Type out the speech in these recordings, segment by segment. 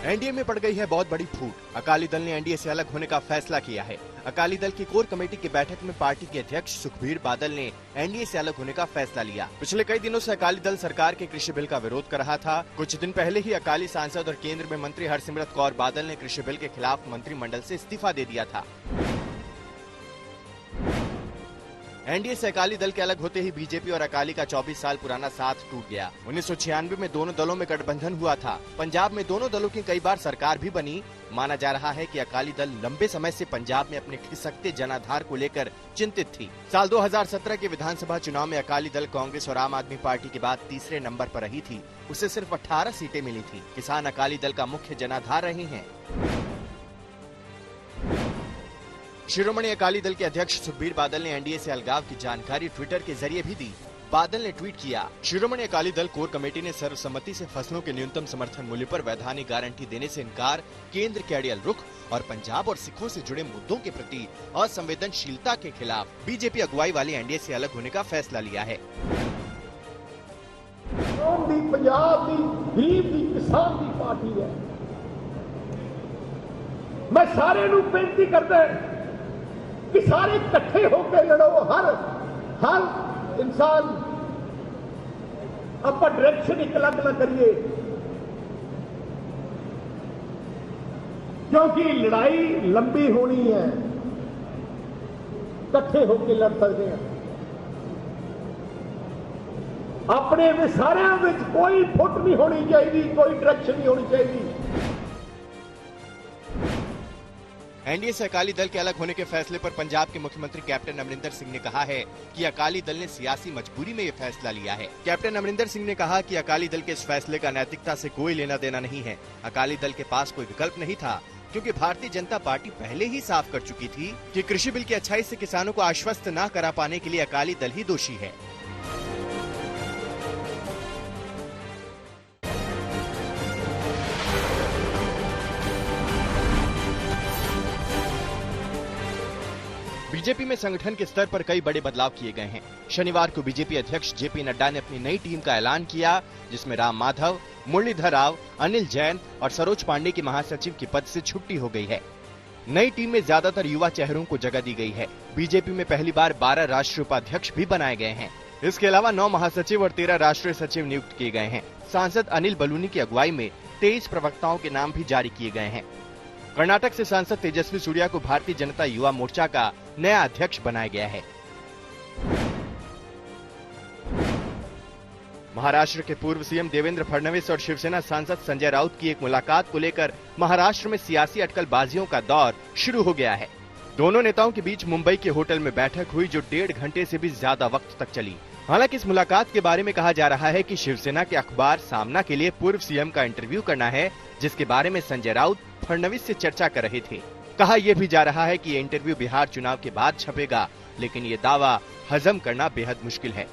NDA में पड़ गई है बहुत बड़ी फूट। अकाली दल ने एनडीए से अलग होने का फैसला किया है। अकाली दल की कोर कमेटी की बैठक में पार्टी के अध्यक्ष सुखबीर बादल ने एनडीए से अलग होने का फैसला लिया। पिछले कई दिनों से अकाली दल सरकार के कृषि बिल का विरोध कर रहा था। कुछ दिन पहले ही अकाली सांसद और केंद्र में मंत्री हरसिमरत कौर बादल ने कृषि बिल के खिलाफ मंत्रिमंडल से इस्तीफा दे दिया था। एनडीए से अकाली दल के अलग होते ही बीजेपी और अकाली का 24 साल पुराना साथ टूट गया। 1996 में दोनों दलों में गठबंधन हुआ था। पंजाब में दोनों दलों की कई बार सरकार भी बनी। माना जा रहा है कि अकाली दल लंबे समय से पंजाब में अपने खिसकते जनाधार को लेकर चिंतित थी। साल 2017 के विधानसभा चुनाव में अकाली दल कांग्रेस और आम आदमी पार्टी के बाद तीसरे नंबर पर रही थी। उसे सिर्फ 18 सीटें मिली थी। किसान अकाली दल का मुख्य जनाधार रहे हैं। शिरोमणि अकाली दल के अध्यक्ष सुखबीर बादल ने एनडीए से अलगाव की जानकारी ट्विटर के जरिए भी दी। बादल ने ट्वीट किया, शिरोमणि अकाली दल कोर कमेटी ने सर्वसम्मति से फसलों के न्यूनतम समर्थन मूल्य पर वैधानिक गारंटी देने से इनकार, केंद्र के अड़ियल रुख और पंजाब और सिखों से जुड़े मुद्दों के प्रति असंवेदनशीलता के खिलाफ बीजेपी अगुवाई वाली एनडीए से अलग होने का फैसला लिया है। पंजाब की गरीब की किसान की पार्टी है। मैं सारे नूं बेनती करदा कि सारे इकट्ठे होकर लड़ो। हर इंसान अपना डायरेक्शन एक अलग न करिए, क्योंकि लड़ाई लंबी होनी है। इकट्ठे होकर लड़ सकते हैं। अपने में सारे में कोई फुट नहीं होनी चाहिए, कोई डायरेक्शन नहीं होनी चाहिए। एनडीए से अकाली दल के अलग होने के फैसले पर पंजाब के मुख्यमंत्री कैप्टन अमरिंदर सिंह ने कहा है कि अकाली दल ने सियासी मजबूरी में ये फैसला लिया है। कैप्टन अमरिंदर सिंह ने कहा कि अकाली दल के इस फैसले का नैतिकता से कोई लेना देना नहीं है। अकाली दल के पास कोई विकल्प नहीं था, क्योंकि भारतीय जनता पार्टी पहले ही साफ कर चुकी थी कि कृषि बिल की अच्छाई से किसानों को आश्वस्त न करा पाने के लिए अकाली दल ही दोषी है। बीजेपी में संगठन के स्तर पर कई बड़े बदलाव किए गए हैं। शनिवार को बीजेपी अध्यक्ष जेपी नड्डा ने अपनी नई टीम का ऐलान किया, जिसमें राम माधव, मुरलीधर राव, अनिल जैन और सरोज पांडे की महासचिव की पद से छुट्टी हो गई है। नई टीम में ज्यादातर युवा चेहरों को जगह दी गई है। बीजेपी में पहली बार 12 राष्ट्रीय उपाध्यक्ष भी बनाए गए हैं। इसके अलावा 9 महासचिव और 13 राष्ट्रीय सचिव नियुक्त किए गए हैं। सांसद अनिल बलूनी की अगुवाई में 23 प्रवक्ताओं के नाम भी जारी किए गए हैं। कर्नाटक से सांसद तेजस्वी सूर्या को भारतीय जनता युवा मोर्चा का नया अध्यक्ष बनाया गया है। महाराष्ट्र के पूर्व सीएम देवेंद्र फडणवीस और शिवसेना सांसद संजय राउत की एक मुलाकात को लेकर महाराष्ट्र में सियासी अटकलबाजियों का दौर शुरू हो गया है। दोनों नेताओं के बीच मुंबई के होटल में बैठक हुई, जो 1.5 घंटे से भी ज्यादा वक्त तक चली। हालांकि इस मुलाकात के बारे में कहा जा रहा है कि शिवसेना के अखबार सामना के लिए पूर्व सीएम का इंटरव्यू करना है, जिसके बारे में संजय राउत फडणवीस से चर्चा कर रहे थे। कहा यह भी जा रहा है कि ये इंटरव्यू बिहार चुनाव के बाद छपेगा, लेकिन ये दावा हजम करना बेहद मुश्किल है।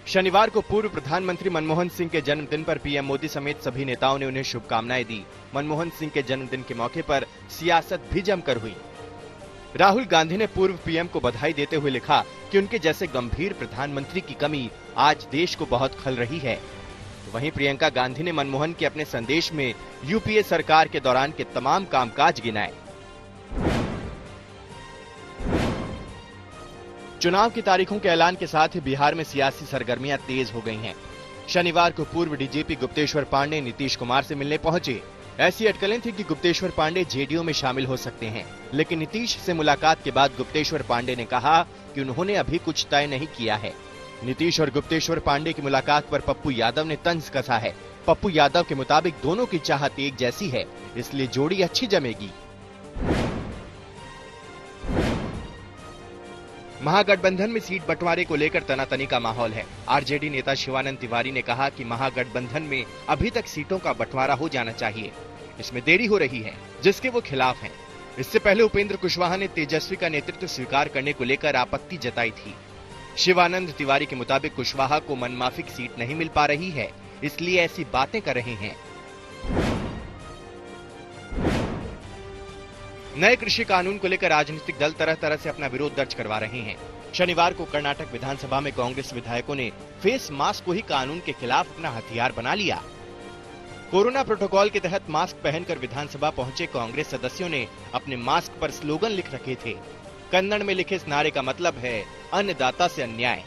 शनिवार को पूर्व प्रधानमंत्री मनमोहन सिंह के जन्मदिन पर पीएम मोदी समेत सभी नेताओं ने उन्हें शुभकामनाएं दी। मनमोहन सिंह के जन्मदिन के मौके पर सियासत भी जमकर हुई। राहुल गांधी ने पूर्व पीएम को बधाई देते हुए लिखा कि उनके जैसे गंभीर प्रधानमंत्री की कमी आज देश को बहुत खल रही है। वहीं प्रियंका गांधी ने मनमोहन के अपने संदेश में यूपीए सरकार के दौरान के तमाम कामकाज गिनाए। चुनाव की तारीखों के ऐलान के साथ ही बिहार में सियासी सरगर्मियां तेज हो गई हैं। शनिवार को पूर्व डीजीपी गुप्तेश्वर पांडे नीतीश कुमार से मिलने पहुंचे। ऐसी अटकलें थी कि गुप्तेश्वर पांडे जेडीयू में शामिल हो सकते हैं, लेकिन नीतीश से मुलाकात के बाद गुप्तेश्वर पांडे ने कहा कि उन्होंने अभी कुछ तय नहीं किया है। नीतीश और गुप्तेश्वर पांडे की मुलाकात पर पप्पू यादव ने तंज कसा है। पप्पू यादव के मुताबिक दोनों की चाहत एक जैसी है, इसलिए जोड़ी अच्छी जमेगी। महागठबंधन में सीट बंटवारे को लेकर तनातनी का माहौल है। आरजेडी नेता शिवानंद तिवारी ने कहा कि महागठबंधन में अभी तक सीटों का बंटवारा हो जाना चाहिए, इसमें देरी हो रही है, जिसके वो खिलाफ हैं। इससे पहले उपेंद्र कुशवाहा ने तेजस्वी का नेतृत्व स्वीकार करने को लेकर आपत्ति जताई थी। शिवानंद तिवारी के मुताबिक कुशवाहा को मनमाफिक सीट नहीं मिल पा रही है, इसलिए ऐसी बातें कर रहे हैं। नए कृषि कानून को लेकर राजनीतिक दल तरह तरह से अपना विरोध दर्ज करवा रहे हैं। शनिवार को कर्नाटक विधानसभा में कांग्रेस विधायकों ने फेस मास्क को ही कानून के खिलाफ अपना हथियार बना लिया। कोरोना प्रोटोकॉल के तहत मास्क पहनकर विधानसभा पहुंचे कांग्रेस सदस्यों ने अपने मास्क पर स्लोगन लिख रखे थे। कन्नड़ में लिखे इस नारे का मतलब है अन्नदाता से अन्याय।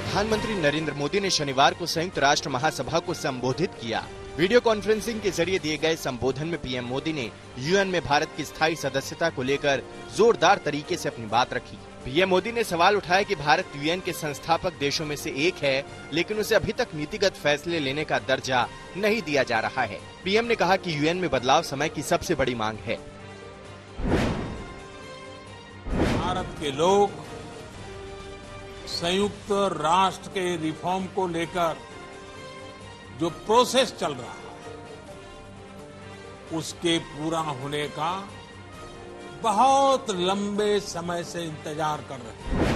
प्रधानमंत्री नरेंद्र मोदी ने शनिवार को संयुक्त राष्ट्र महासभा को संबोधित किया। वीडियो कॉन्फ्रेंसिंग के जरिए दिए गए संबोधन में पीएम मोदी ने यूएन में भारत की स्थायी सदस्यता को लेकर जोरदार तरीके से अपनी बात रखी। पीएम मोदी ने सवाल उठाया कि भारत यूएन के संस्थापक देशों में से एक है, लेकिन उसे अभी तक नीतिगत फैसले लेने का दर्जा नहीं दिया जा रहा है। पीएम ने कहा कि यूएन में बदलाव समय की सबसे बड़ी मांग है। भारत के लोग संयुक्त राष्ट्र के रिफॉर्म को लेकर जो प्रोसेस चल रहा है उसके पूरा होने का बहुत लंबे समय से इंतजार कर रहे हैं।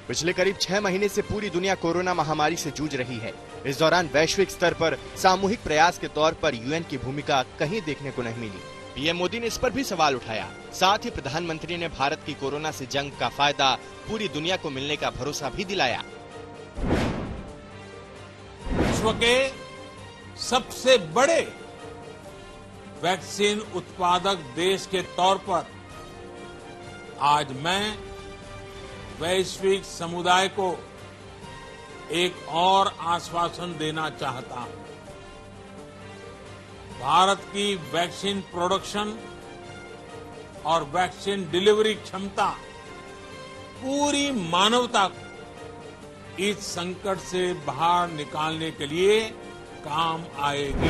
पिछले करीब 6 महीने से पूरी दुनिया कोरोना महामारी से जूझ रही है। इस दौरान वैश्विक स्तर पर सामूहिक प्रयास के तौर पर यूएन की भूमिका कहीं देखने को नहीं मिली। पीएम मोदी ने इस पर भी सवाल उठाया। साथ ही प्रधानमंत्री ने भारत की कोरोना से जंग का फायदा पूरी दुनिया को मिलने का भरोसा भी दिलाया। विश्व के सबसे बड़े वैक्सीन उत्पादक देश के तौर पर आज मैं वैश्विक समुदाय को एक और आश्वासन देना चाहता हूं। भारत की वैक्सीन प्रोडक्शन और वैक्सीन डिलीवरी क्षमता पूरी मानवता को इस संकट से बाहर निकालने के लिए काम आएगी।